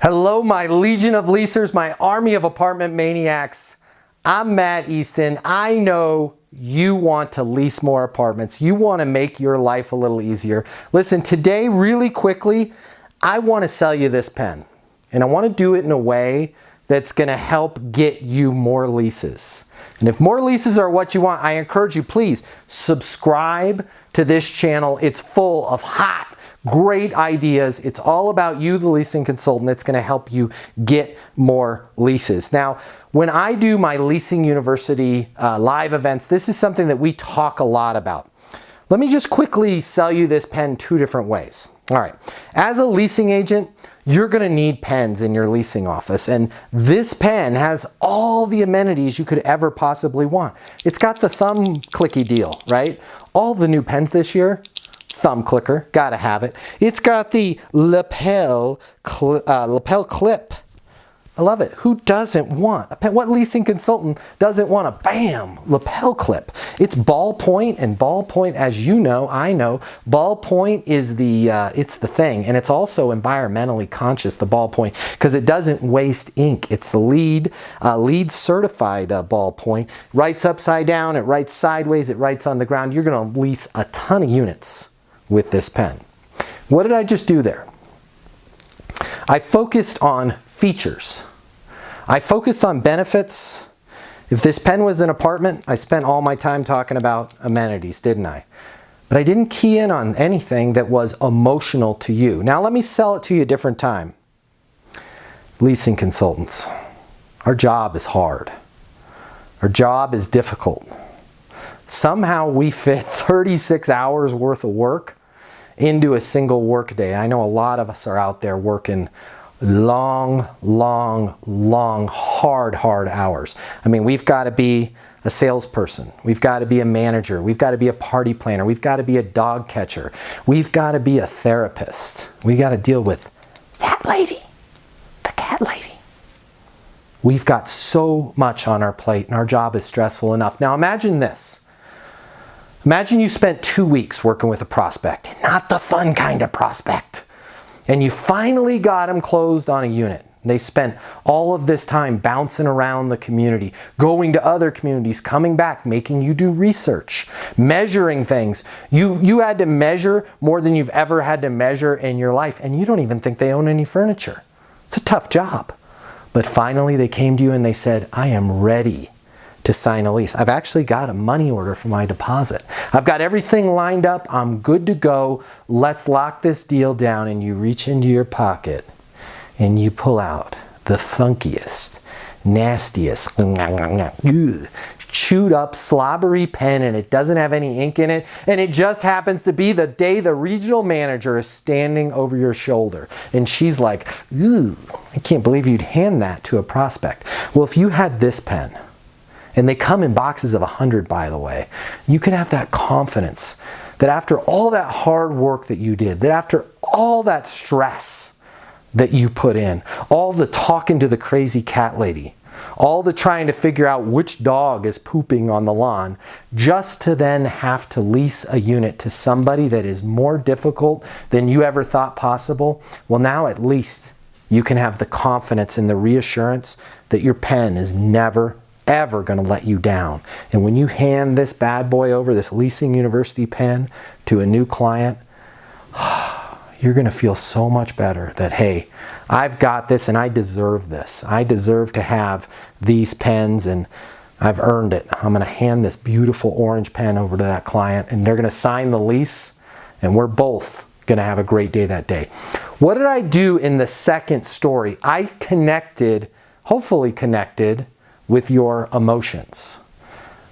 Hello, my legion of leasers, my army of apartment maniacs. I'm Matt Easton. I know you want to lease more apartments. You want to make your life a little easier. Listen, today, really quickly, I want to sell you this pen. And I want to do it in a way that's going to help get you more leases. And if more leases are what you want, I encourage you, please subscribe to this channel. It's full of hot, great ideas. It's all about you, the leasing consultant. It's going to help you get more leases. Now, when I do my Leasing University live events, this is something that we talk a lot about. Let me just quickly sell you this pen two different ways. All right, as a leasing agent, you're going to need pens in your leasing office, and this pen has all the amenities you could ever possibly want. It's got the thumb clicky deal, right? All the new pens this year, thumb clicker, gotta have it. It's got the lapel clip. I love it. Who doesn't want a pen? What leasing consultant doesn't want a bam lapel clip? It's ballpoint, and ballpoint, as you know, I know, ballpoint is it's the thing, and it's also environmentally conscious, the ballpoint, because it doesn't waste ink. It's a LEED certified ballpoint. Writes upside down, it writes sideways, it writes on the ground. You're going to lease a ton of units with this pen. What did I just do there? I focused on features. I focused on benefits. If this pen was an apartment, I spent all my time talking about amenities, didn't I? But I didn't key in on anything that was emotional to you. Now let me sell it to you a different time. Leasing consultants, our job is hard. Our job is difficult. Somehow we fit 36 hours worth of work into a single work day. I know a lot of us are out there working long, hard hours. I mean, we've got to be a salesperson. We've got to be a manager. We've got to be a party planner. We've got to be a dog catcher. We've got to be a therapist. We got to deal with that lady, the cat lady. We've got so much on our plate, and our job is stressful enough. Now imagine this. Imagine you spent 2 weeks working with a prospect, not the fun kind of prospect, and you finally got them closed on a unit. They spent all of this time bouncing around the community, going to other communities, coming back, making you do research, measuring things. You had to measure more than you've ever had to measure in your life, and you don't even think they own any furniture. It's a tough job. But finally they came to you and they said, I am ready to sign a lease. I've actually got a money order for my deposit. I've got everything lined up. I'm good to go. Let's lock this deal down. And you reach into your pocket and you pull out the funkiest, nastiest, chewed up, slobbery pen, and it doesn't have any ink in it. And it just happens to be the day the regional manager is standing over your shoulder. And she's like, ooh, I can't believe you'd hand that to a prospect. Well, if you had this pen, and they come in boxes of 100, by the way, you can have that confidence that after all that hard work that you did, that after all that stress that you put in, all the talking to the crazy cat lady, all the trying to figure out which dog is pooping on the lawn, just to then have to lease a unit to somebody that is more difficult than you ever thought possible, well, now at least you can have the confidence and the reassurance that your pen is never ever going to let you down. And when you hand this bad boy over, this Leasing University pen, to a new client, you're going to feel so much better that, hey, I've got this and I deserve this. I deserve to have these pens and I've earned it. I'm going to hand this beautiful orange pen over to that client and they're going to sign the lease and we're both going to have a great day that day. What did I do in the second story? I hopefully connected with your emotions.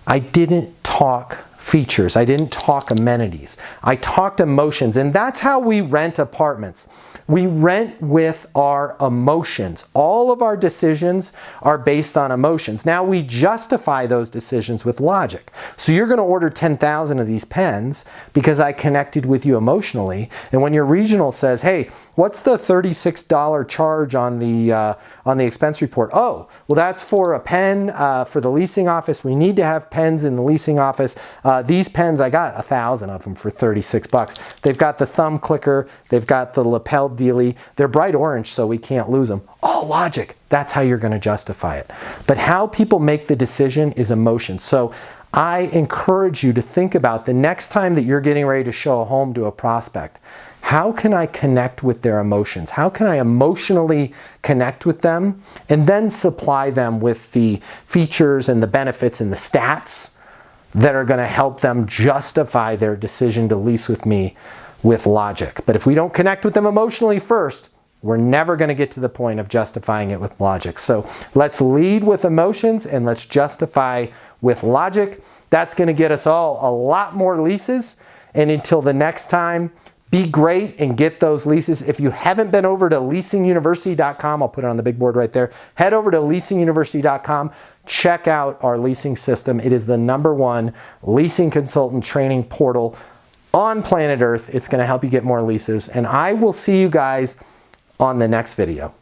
I didn't talk features. I didn't talk amenities. I talked emotions, and that's how we rent apartments. We rent with our emotions. All of our decisions are based on emotions. Now we justify those decisions with logic. So you're going to order 10,000 of these pens because I connected with you emotionally. And when your regional says, hey, what's the $36 charge on the expense report? Oh, well, that's for a pen for the leasing office. We need to have pens in the leasing office. These pens, I got 1,000 of them for 36 bucks. They've got the thumb clicker. They've got the lapel dealie. They're bright orange, so we can't lose them. All logic. That's how you're going to justify it. But how people make the decision is emotion. So I encourage you to think about the next time that you're getting ready to show a home to a prospect. How can I connect with their emotions? How can I emotionally connect with them and then supply them with the features and the benefits and the stats that are going to help them justify their decision to lease with me with logic? But if we don't connect with them emotionally first, we're never going to get to the point of justifying it with logic. So let's lead with emotions and let's justify with logic. That's going to get us all a lot more leases. And until the next time, be great and get those leases. If you haven't been over to leasinguniversity.com, I'll put it on the big board right there. Head over to leasinguniversity.com. Check out our leasing system. It is the #1 leasing consultant training portal on planet Earth. It's going to help you get more leases. And I will see you guys on the next video.